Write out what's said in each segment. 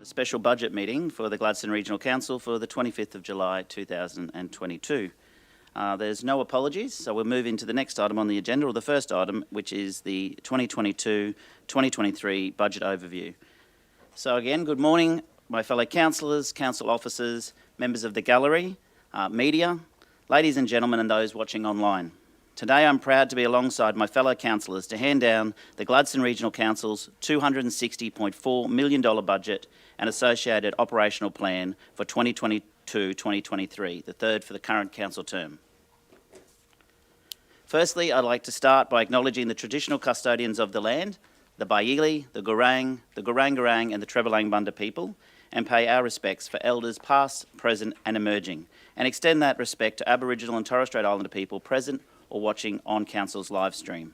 special budget meeting for the Gladstone Regional Council for the 25th of July 2022. There's no apologies, so we'll move into the next item on the agenda, or the first item, which is the 2022-2023 budget overview. So again, good morning, my fellow councillors, council officers, members of the gallery, media, ladies and gentlemen, and those watching online. Today I'm proud to be alongside my fellow councillors to hand down the Gladstone Regional Council's $260.4 million budget and associated operational plan for 2022-2023, the third for the current council term. Firstly, I'd like to start by acknowledging the traditional custodians of the land, the Baili, the Gurang and the Trebalang Bunda people, and pay our respects for elders past, present and emerging, and extend that respect to Aboriginal and Torres Strait Islander people present or watching on Council's live stream.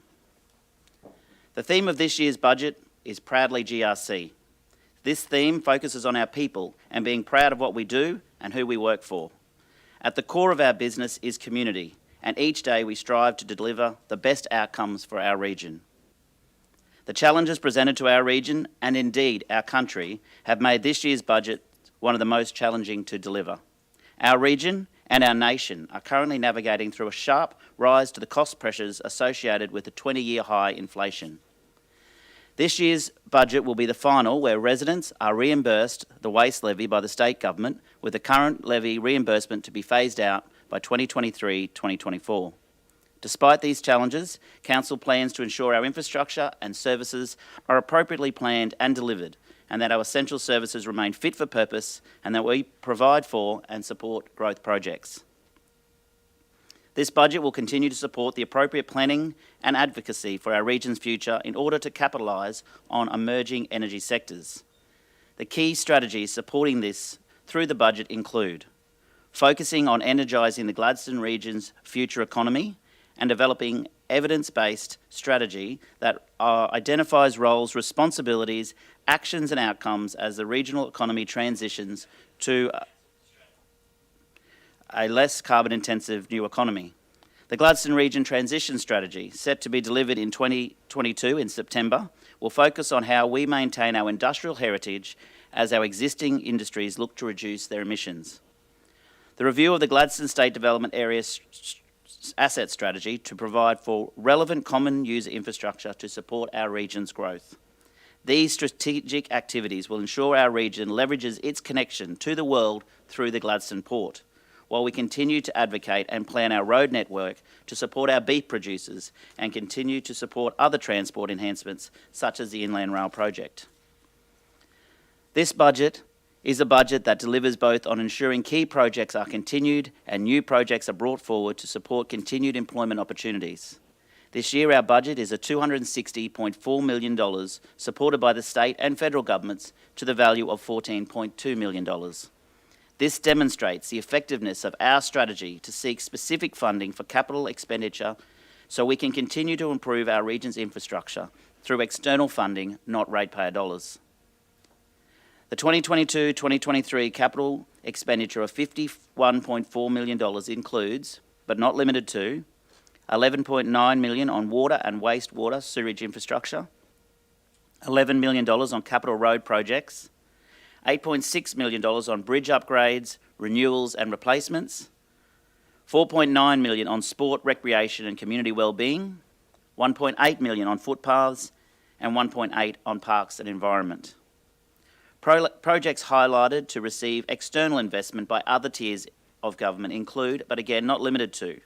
The theme of this year's budget is Proudly GRC. This theme focuses on our people and being proud of what we do and who we work for. At the core of our business is community, and each day we strive to deliver the best outcomes for our region. The challenges presented to our region, and indeed our country, have made this year's budget one of the most challenging to deliver. Our region and our nation are currently navigating through a sharp rise to the cost pressures associated with the 20-year high inflation. This year's budget will be the final where residents are reimbursed the waste levy by the state government, with the current levy reimbursement to be phased out by 2023-2024. Despite these challenges, Council plans to ensure our infrastructure and services are appropriately planned and delivered, and that our essential services remain fit for purpose, and that we provide for and support growth projects. This budget will continue to support the appropriate planning and advocacy for our region's future in order to capitalise on emerging energy sectors. The key strategies supporting this through the budget include focusing on energising the Gladstone region's future economy and developing evidence-based strategy that identifies roles, responsibilities, actions and outcomes as the regional economy transitions to a less carbon-intensive new economy. The Gladstone Region Transition Strategy, set to be delivered in 2022 in September, will focus on how we maintain our industrial heritage as our existing industries look to reduce their emissions. The review of the Gladstone State Development Area Asset Strategy to provide for relevant common user infrastructure to support our region's growth. These strategic activities will ensure our region leverages its connection to the world through the Gladstone Port, while we continue to advocate and plan our road network to support our beef producers and continue to support other transport enhancements such as the Inland Rail project. This budget is a budget that delivers both on ensuring key projects are continued and new projects are brought forward to support continued employment opportunities. This year our budget is $260.4 million, supported by the state and federal governments to the value of $14.2 million. This demonstrates the effectiveness of our strategy to seek specific funding for capital expenditure so we can continue to improve our region's infrastructure through external funding, not ratepayer dollars. The 2022-2023 capital expenditure of $51.4 million includes, but not limited to, $11.9 million on water and wastewater sewage infrastructure, $11 million on capital road projects, $8.6 million on bridge upgrades, renewals and replacements, $4.9 million on sport, recreation and community wellbeing, $1.8 million on footpaths, and $1.8 million on parks and environment. Projects highlighted to receive external investment by other tiers of government include, but again not limited to,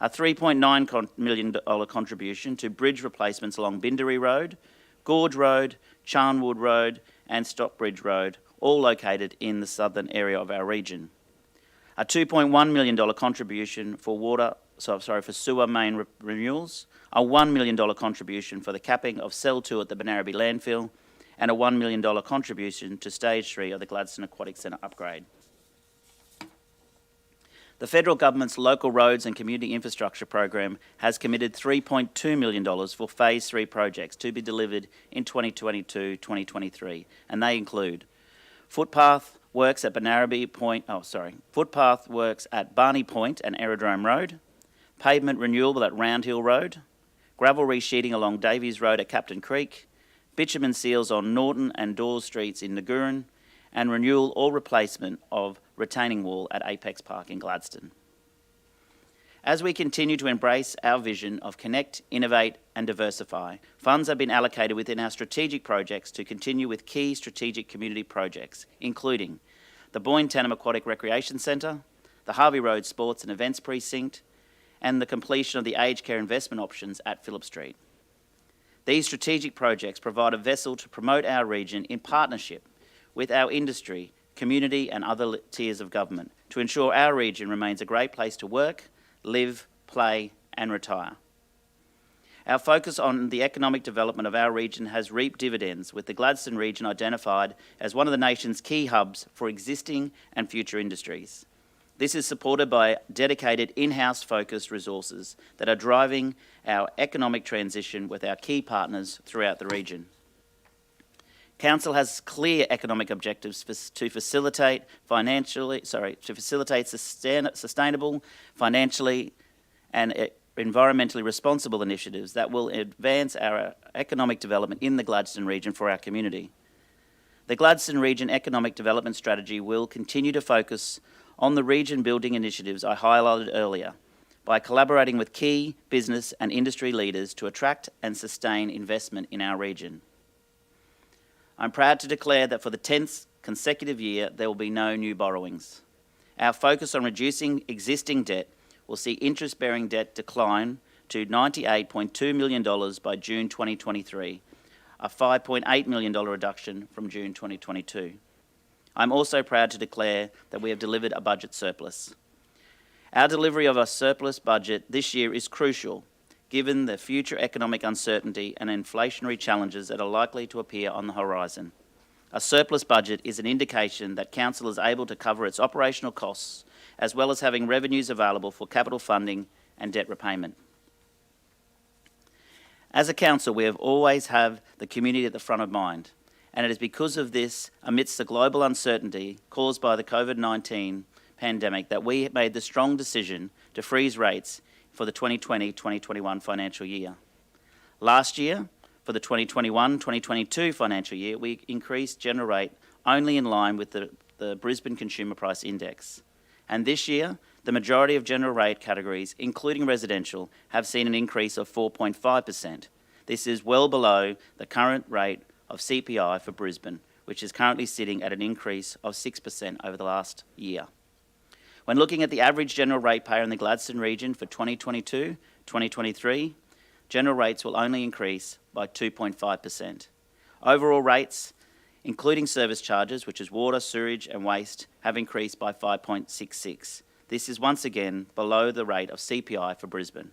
a $3.9 million contribution to bridge replacements along Bindari Road, Gorge Road, Charnwood Road and Stockbridge Road, all located in the southern area of our region. A $2.1 million contribution for sewer main renewals, a $1 million contribution for the capping of Cell 2 at the Banarabi landfill, and a $1 million contribution to Stage 3 of the Gladstone Aquatic Centre upgrade. The federal government's Local Roads and Community Infrastructure Program has committed $3.2 million for Phase 3 projects to be delivered in 2022-2023, and they include footpath works at Barney Point and Aerodrome Road, pavement renewal at Round Hill Road, gravel resheeting along Davies Road at Captain Creek, bitumen seals on Norton and Dawes Streets in Ngurin, and renewal or replacement of retaining wall at Apex Park in Gladstone. As we continue to embrace our vision of connect, innovate and diversify, funds have been allocated within our strategic projects to continue with key strategic community projects, including the Boyne Tanham Aquatic Recreation Centre, the Harvey Road Sports and Events Precinct, and the completion of the aged care investment options at Phillip Street. These strategic projects provide a vessel to promote our region in partnership with our industry, community and other tiers of government to ensure our region remains a great place to work, live, play and retire. Our focus on the economic development of our region has reaped dividends, with the Gladstone region identified as one of the nation's key hubs for existing and future industries. This is supported by dedicated in-house focused resources that are driving our economic transition with our key partners throughout the region. Council has clear economic objectives to facilitate sustainable, financially and environmentally responsible initiatives that will advance our economic development in the Gladstone region for our community. The Gladstone Region Economic Development Strategy will continue to focus on the region building initiatives I highlighted earlier by collaborating with key business and industry leaders to attract and sustain investment in our region. I'm proud to declare that for the 10th consecutive year, there will be no new borrowings. Our focus on reducing existing debt will see interest-bearing debt decline to $98.2 million by June 2023, a $5.8 million reduction from June 2022. I'm also proud to declare that we have delivered a budget surplus. Our delivery of a surplus budget this year is crucial, given the future economic uncertainty and inflationary challenges that are likely to appear on the horizon. A surplus budget is an indication that Council is able to cover its operational costs, as well as having revenues available for capital funding and debt repayment. As a Council, we have always had the community at the front of mind, and it is because of this, amidst the global uncertainty caused by the COVID-19 pandemic, that we made the strong decision to freeze rates for the 2020-2021 financial year. Last year, for the 2021-2022 financial year, we increased general rate only in line with the Brisbane Consumer Price Index. And this year, the majority of general rate categories, including residential, have seen an increase of 4.5%. This is well below the current rate of CPI for Brisbane, which is currently sitting at an increase of 6% over the last year. When looking at the average general rate payer in the Gladstone region for 2022-2023, general rates will only increase by 2.5%. Overall rates, including service charges, which is water, sewage and waste, have increased by 5.66. This is once again below the rate of CPI for Brisbane.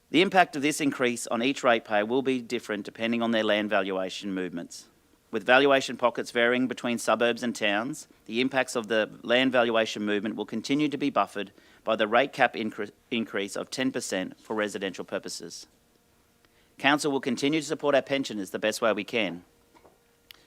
The impact of this increase on each ratepayer will be different depending on their land valuation movements. With valuation pockets varying between suburbs and towns, the impacts of the land valuation movement will continue to be buffered by the rate cap increase of 10% for residential purposes. Council will continue to support our pensioners the best way we can.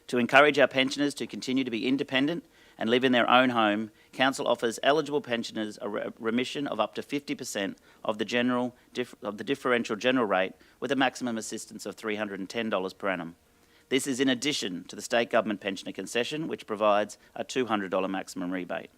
To encourage our pensioners to continue to be independent and live in their own home, Council offers eligible pensioners a remission of up to 50% of the differential general rate, with a maximum assistance of $310 per annum. This is in addition to the state government pensioner concession, which provides a $200 maximum rebate.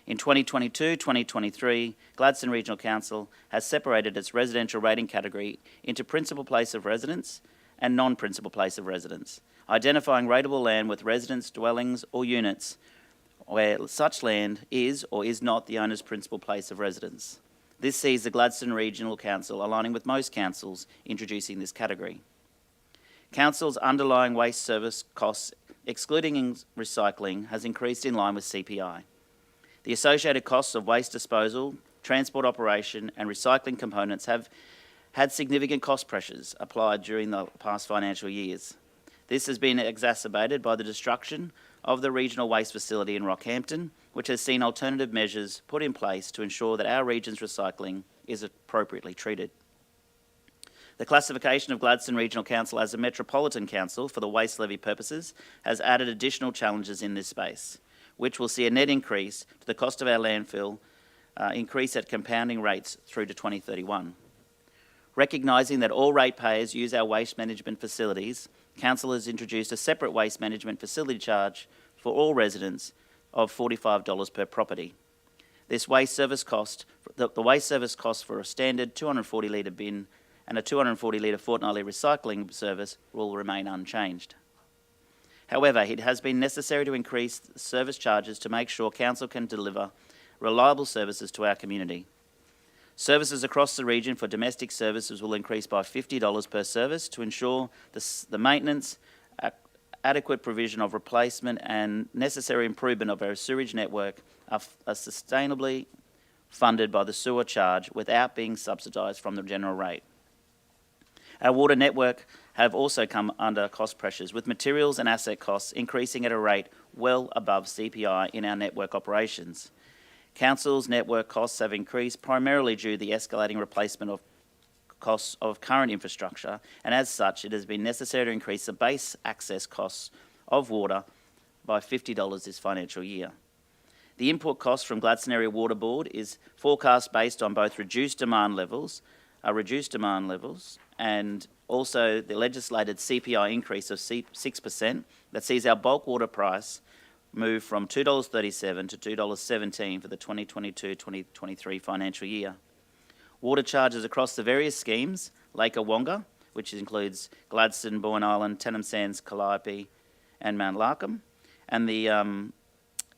In 2022-2023, Gladstone Regional Council has separated its residential rating category into principal place of residence and non-principal place of residence, identifying rateable land with residence, dwellings or units where such land is or is not the owner's principal place of residence. This sees the Gladstone Regional Council aligning with most councils introducing this category. Council's underlying waste service costs, excluding recycling, has increased in line with CPI. The associated costs of waste disposal, transport operation and recycling components have had significant cost pressures applied during the past financial years. This has been exacerbated by the destruction of the regional waste facility in Rockhampton, which has seen alternative measures put in place to ensure that our region's recycling is appropriately treated. The classification of Gladstone Regional Council as a Metropolitan Council for the waste levy purposes has added additional challenges in this space, which will see a net increase to the cost of our landfill increase at compounding rates through to 2031. Recognising that all ratepayers use our waste management facilities, Council has introduced a separate waste management facility charge for all residents of $45 per property. This waste service cost, the waste service cost for a standard 240 litre bin and a 240 litre fortnightly recycling service will remain unchanged. However, it has been necessary to increase service charges to make sure Council can deliver reliable services to our community. Services across the region for domestic services will increase by $50 per service to ensure the maintenance, adequate provision of replacement and necessary improvement of our sewage network are sustainably funded by the sewer charge without being subsidised from the general rate. Our water network have also come under cost pressures, with materials and asset costs increasing at a rate well above CPI in our network operations. Council's network costs have increased primarily due to the escalating replacement of costs of current infrastructure, and as such it has been necessary to increase the base access costs of water by $50 this financial year. The input cost from Gladstone Area Water Board is forecast based on both reduced demand levels and also the legislated CPI increase of 6% that sees our bulk water price move from $2.37 to $2.17 for the 2022-2023 financial year. Water charges across the various schemes, Lake Awonga, which includes Gladstone, Boyne Island, Tenham Sands, Calliope and Mount Larkham, and the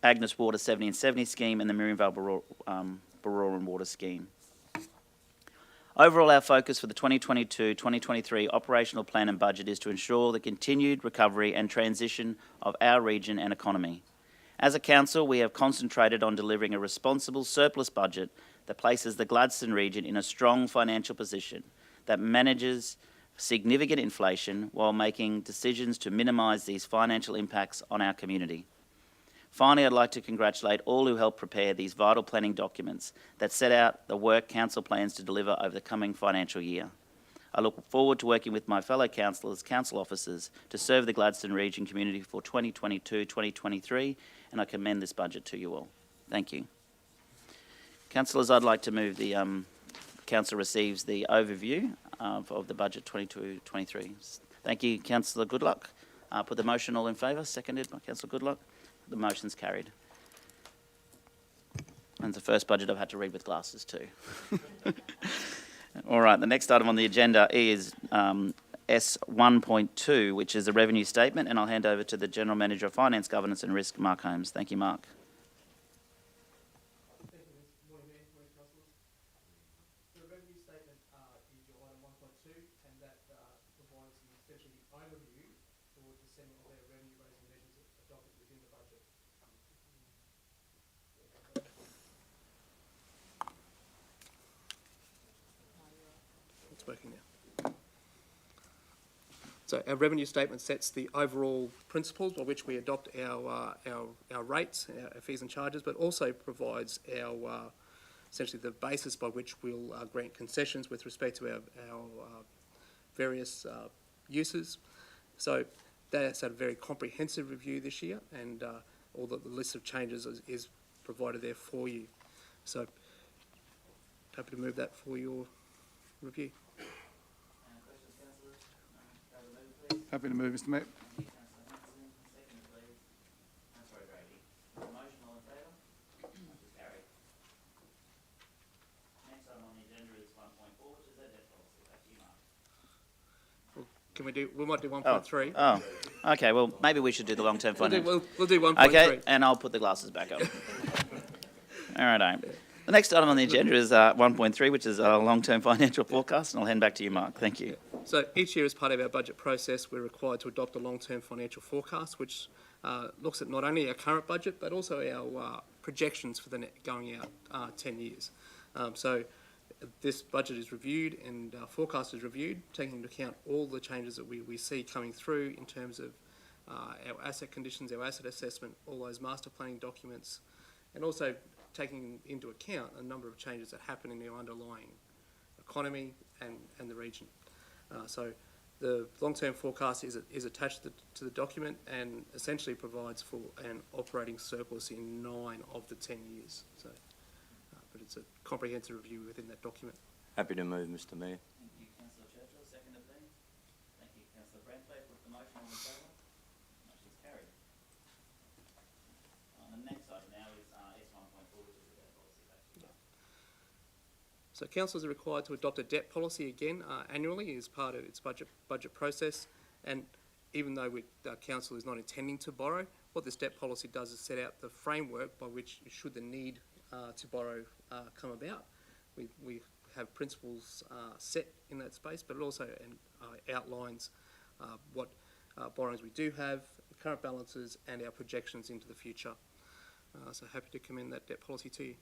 Agnes Water 70 and 70 scheme and the Miriam Vale Baroran Water scheme. Overall, our focus for the 2022-2023 operational plan and budget is to ensure the continued recovery and transition of our region and economy. As a council, we have concentrated on delivering a responsible surplus budget that places the Gladstone region in a strong financial position, that manages significant inflation while making decisions to minimise these financial impacts on our community. Finally, I'd like to congratulate all who helped prepare these vital planning documents that set out the work Council plans to deliver over the coming financial year. I look forward to working with my fellow councillors, council officers, to serve the Gladstone region community for 2022-2023, and I commend this budget to you all. Thank you. Councillors, I'd like to move the Council receives the overview of the budget 22-23. Thank you, Councillor Goodluck. Put the motion all in favour. Seconded by Councillor Goodluck. The motion's carried. And the first budget I've had to read with glasses too. All right, the next item on the agenda is S1.2, which is the revenue statement, and I'll hand over to the General Manager of Finance, Governance and Risk, Mark Holmes. Thank you, Mark. Thank you, Mr. Morning, Mayor. Morning, councillors. The revenue statement is your item 1.2, and that provides essentially the overview for December of our revenue-raising measures adopted within the budget. It's working now. So our revenue statement sets the overall principles by which we adopt our rates, our fees and charges, but also provides our essentially the basis by which we'll grant concessions with respect to our various uses. So that's had a very comprehensive review this year, and all the list of changes is provided there for you. So happy to move that for your review. Happy to move, Mr. Mayor. Can we do? We might do 1.3. Oh, okay. Well, maybe we should do the long-term finance. We'll do 1.3. Okay, and I'll put the glasses back on. All right. The next item on the agenda is 1.3, which is our long-term financial forecast, and I'll hand back to you, Mark. Thank you. So each year, as part of our budget process, we're required to adopt a long-term financial forecast, which looks at not only our current budget but also our projections for the going out 10 years. So this budget is reviewed and forecast is reviewed, taking into account all the changes that we see coming through in terms of our asset conditions, our asset assessment, all those master planning documents, and also taking into account a number of changes that happen in our underlying economy and the region. So the long-term forecast is attached to the document and essentially provides for an operating surplus in 9 of the 10 years. So, but it's a comprehensive review within that document. Happy to move, Mr. Mayor. Thank you, Councillor Churchill. Seconded, please. Thank you, Councillor Branthwaite. Put the motion All in favour? Motion's carried. The next item now is S1.4, which is the debt policy. Back to you, Mark. So councils are required to adopt a debt policy again annually as part of its budget process, and even though council is not intending to borrow, what this debt policy does is set out the framework by which, should the need to borrow come about, we have principles set in that space, but it also outlines what borrowings we do have, current balances, and our projections into the future. So happy to commend that debt policy to you.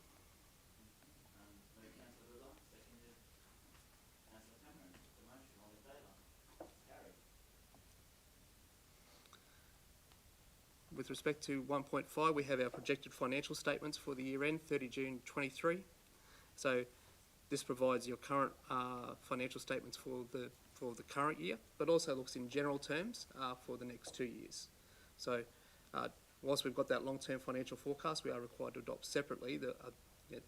Moved Councillor Goodluck, seconded Councillor Cameron. The motion, all in favour? Carried. With respect to 1.5, we have our projected financial statements for the year end, 30 June 23. So this provides your current financial statements for the current year, but also looks in general terms for the next 2 years. So whilst we've got that long-term financial forecast, we are required to adopt separately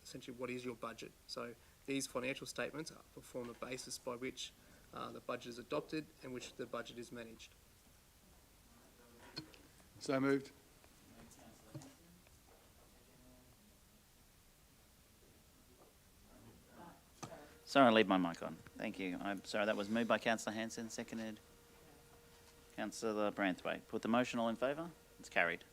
essentially what is your budget. So these financial statements form the basis by which the budget is adopted and which the budget is managed. So moved. Moved Councillor Hanson. Sorry, I leave my mic on. Thank you. I'm sorry, that was moved by Councillor Hanson, seconded Councillor Branthwaite. Put the motion, all in favour? It's carried.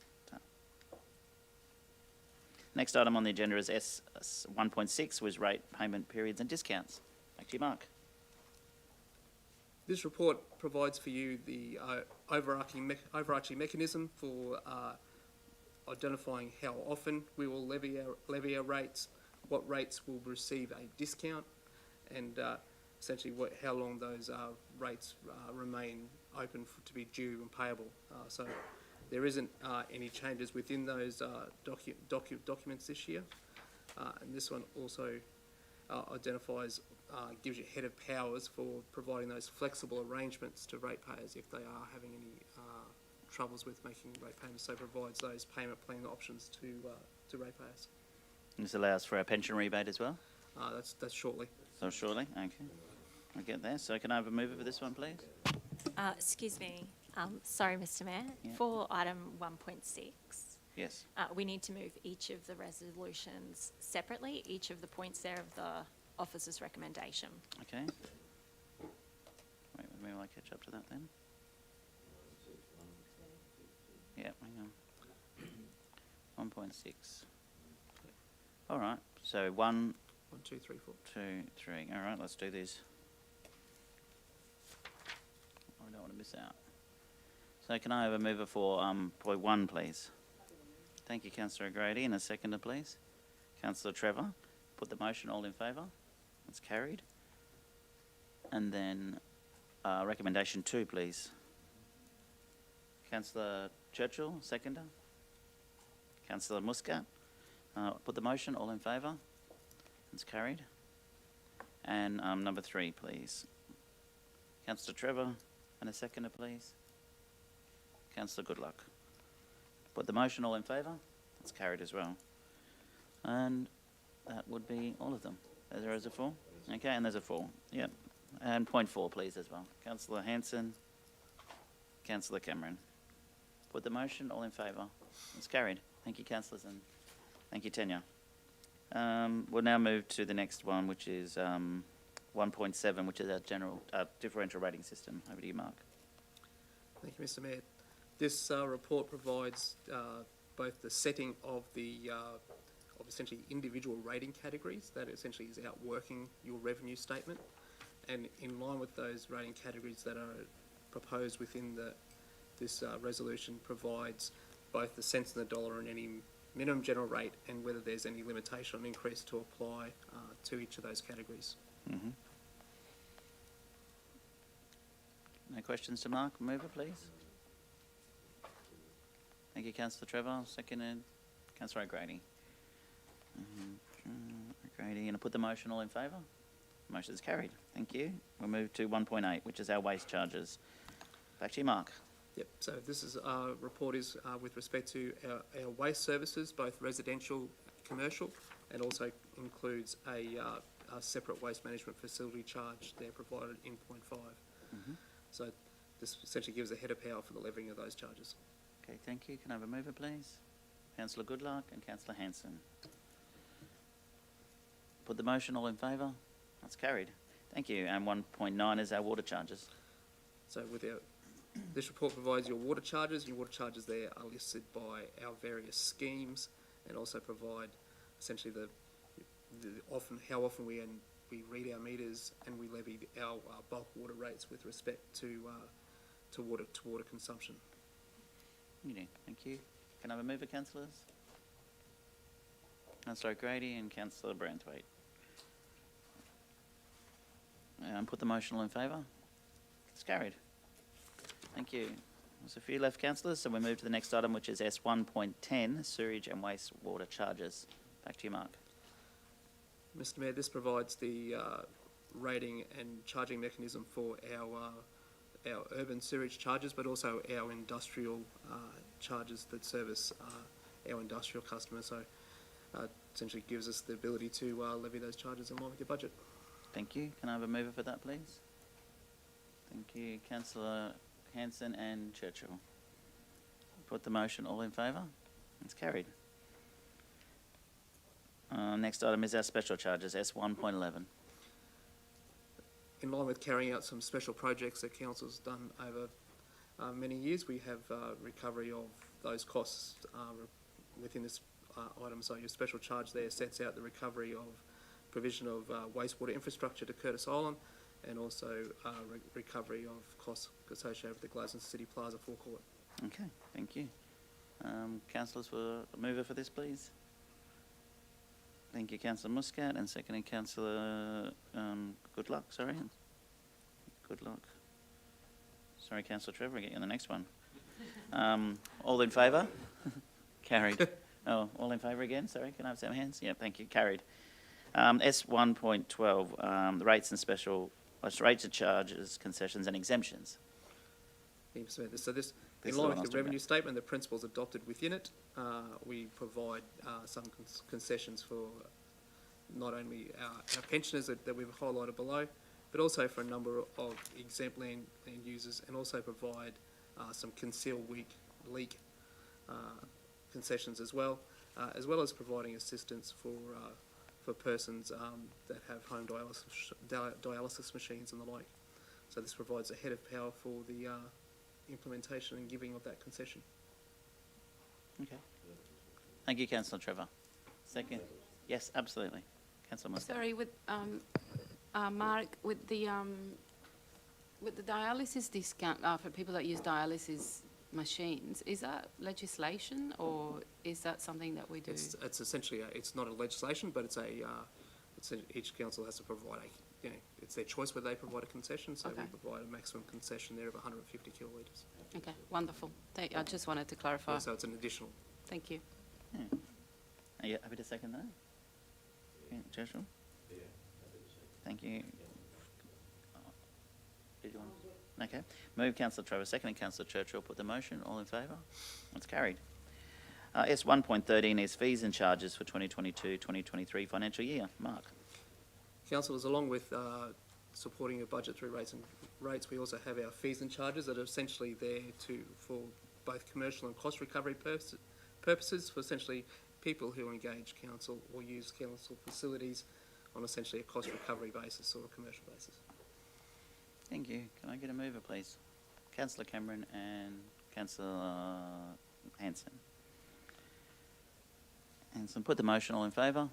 Next item on the agenda is S1.6, was rate, payment periods and discounts. Back to you, Mark. This report provides for you the overarching mechanism for identifying how often we will levy our rates, what rates will receive a discount, and essentially how long those rates remain open to be due and payable. So there isn't any changes within those documents this year, and this one also identifies, gives you head of powers for providing those flexible arrangements to ratepayers if they are having any troubles with making rate payments. So provides those payment plan options to ratepayers. This allows for a pension rebate as well? That's shortly. So shortly, okay. I'll get there. So can I have a mover for this one, please? Excuse me. Sorry, Mr. Mayor. Yeah. For item 1.6, Yes. we need to move each of the resolutions separately, each of the points there of the officer's recommendation. Okay. Wait with me while I catch up to that then. Yeah, hang on. 1.6. All right. So 1, 1, 2, 3, 4. 2, 3. All right, let's do these. I don't want to miss out. So can I have a mover for point 1, please? Thank you, Councillor O'Grady. And a seconder, please. Councillor Trevor. Put the motion, all in favour? It's carried. And then recommendation 2, please. Councillor Churchill, seconder. Councillor Muscat. Put the motion, all in favour? It's carried. And number 3, please. Councillor Trevor, and a seconder, please. Councillor Goodluck. Put the motion, all in favour? It's carried as well. And that would be all of them. There is a 4? Okay, and there's a 4. Yep. And point 4, please, as well. Councillor Hanson, Councillor Cameron. Put the motion, all in favour? It's carried. Thank you, councillors, and thank you, Tanya. We'll now move to the next one, which is 1.7, which is our general differential rating system. Over to you, Mark. Thank you, Mr. Mayor. This report provides both the setting of the of essentially individual rating categories that essentially is outworking your revenue statement, and in line with those rating categories that are proposed within this resolution, provides both the cents in the dollar and any minimum general rate, and whether there's any limitation on increase to apply to each of those categories. Mm-hmm. No questions to Mark? Mover, please. Thank you, Councillor Trevor. Seconded. Councillor O'Grady. O'Grady, and I put the motion, all in favour? Motion is carried. Thank you. We'll move to 1.8, which is our waste charges. Back to you, Mark. Yep, so this is report is with respect to our waste services, both residential, commercial, and also includes a separate waste management facility charge there provided in point 5. Mm-hmm. So this essentially gives a head of power for the levying of those charges. Okay, thank you. Can I have a mover, please? Councillor Goodluck and Councillor Hanson. Put the motion, all in favour? That's carried. Thank you. And 1.9 is our water charges. So this report provides your water charges. Your water charges there are listed by our various schemes, and also provide essentially how often we read our meters and we levy our bulk water rates with respect to water consumption. Thank you. Can I have a mover, councillors? Councillor O'Grady and Councillor Branthwaite. Put the motion, all in favour? It's carried. Thank you. There's a few left, councillors, so we move to the next item, which is S1.10, sewage and wastewater charges. Back to you, Mark. Mr. Mayor, this provides the rating and charging mechanism for our urban sewage charges, but also our industrial charges that service our industrial customers. So essentially gives us the ability to levy those charges in line with your budget. Thank you. Can I have a mover for that, please? Thank you. Councillor Hanson and Churchill. Put the motion, all in favour? It's carried. Next item is our special charges, S1.11. In line with carrying out some special projects that Council's done over many years, we have recovery of those costs within this item. So your special charge there sets out the recovery of provision of wastewater infrastructure to Curtis Island, and also recovery of costs associated with the Gladstone City Plaza forecourt. Okay, thank you. Councillors, for a mover for this, please. Thank you, Councillor Muscat, and seconding Councillor Goodluck, sorry. Goodluck. Sorry, Councillor Trevor, I'll get you on the next one. All in favour? Carried. Oh, all in favour again? Sorry, can I have some hands? Yeah, thank you, carried. S1.12, the rates and charges, concessions and exemptions. So this in is line the one I with was the talking revenue statement, the principles adopted within it, we provide some concessions for not only our pensioners that we've highlighted below, but also for a number of exempt land users, and also provide some concealed leak concessions as well as providing assistance for persons that have home dialysis machines and the like. So this provides a head of power for the implementation and giving of that concession. Okay. Thank you, Councillor Trevor. Second. Yes, absolutely. Councillor Muscat. Sorry, with Mark, with the dialysis discount for people that use dialysis machines, is that legislation, or is that something that we do? It's essentially it's not a legislation, but each council has to provide it's their choice whether they provide a concession. So Okay. we provide a maximum concession there of 150 kilolitres. Okay, wonderful. I just wanted to clarify. Yeah, so it's an additional. Thank you. Yeah. Are you happy to second that? Yeah, Churchill? Yeah, happy to second. Thank you. Did you want? Okay. Move Councillor Trevor, second Councillor Churchill. Put the motion. All in favour? It's carried. S1.13 is fees and charges for 2022-2023 financial year. Mark. Councillors, along with supporting your budget through rates, we also have our fees and charges that are essentially there for both commercial and cost recovery purposes for essentially people who engage council or use council facilities on essentially a cost recovery basis or a commercial basis. Thank you. Can I get a mover, please? Councillor Cameron and Councillor Hanson. Hanson, put the motion. All in favour?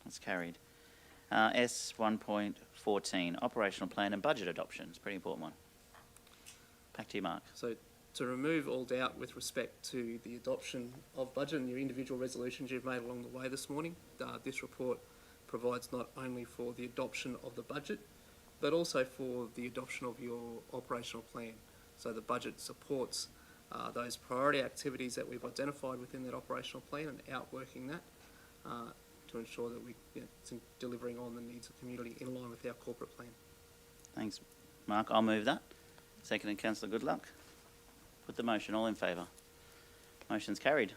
That's carried. S1.14, operational plan and budget adoption. It's a pretty important one. Back to you, Mark. So to remove all doubt with respect to the adoption of budget and your individual resolutions you've made along the way this morning, this report provides not only for the adoption of the budget, but also for the adoption of your operational plan. So the budget supports those priority activities that we've identified within that operational plan and outworking that to ensure that it's delivering on the needs of the community in line with our corporate plan. Thanks, Mark. I'll move that. Second, Councillor Goodluck. Put the motion. All in favour? Motion's carried.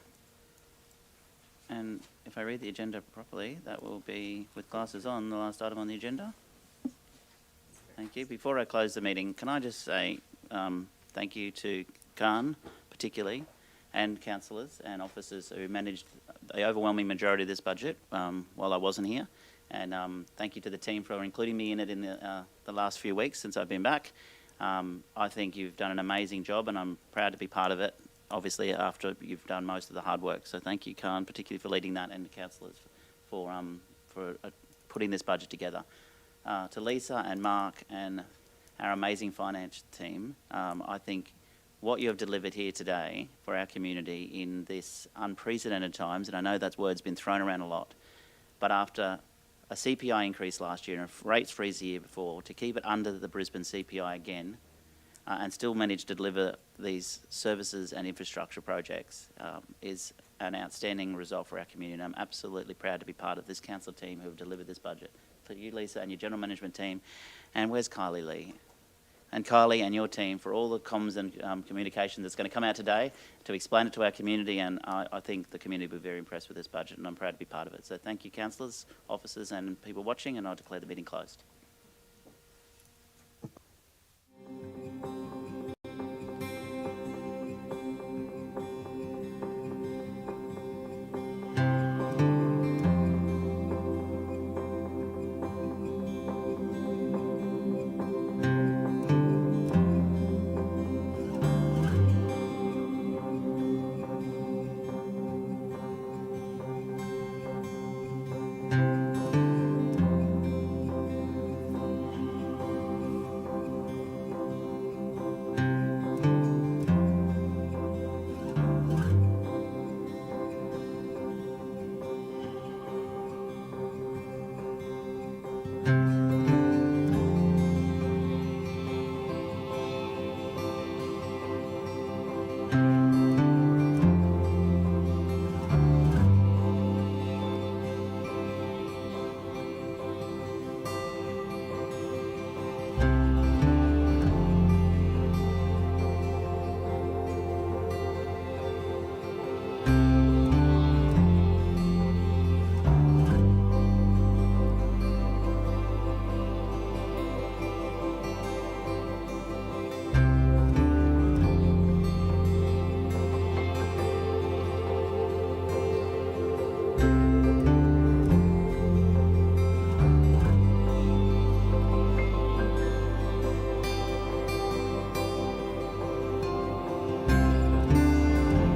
And if I read the agenda properly, that will be, with glasses on, the last item on the agenda. Thank you. Before I close the meeting, can I just say Thank you to Khan particularly, and councillors and officers who managed the overwhelming majority of this budget while I wasn't here. And thank you to the team for including me in it in the last few weeks since I've been back. I think you've done an amazing job, and I'm proud to be part of it, obviously, after you've done most of the hard work. So thank you, Khan, particularly for leading that, and the councillors for putting this budget together. To Lisa and Mark and our amazing finance team, I think what you have delivered here today for our community in this unprecedented times, and I know that word's been thrown around a lot, but after a CPI increase last year and a rates freeze the year before, to keep it under the Brisbane CPI again and still manage to deliver these services and infrastructure projects is an outstanding result for our community. And I'm absolutely proud to be part of this council team who have delivered this budget. For you, Lisa, and your general management team. And where's Kylie Lee? And Kylie and your team for all the comms and communication that's going to come out today to explain it to our community, and I think the community will be very impressed with this budget, and I'm proud to be part of it. So thank you, councillors, officers and people watching, and I declare the meeting closed.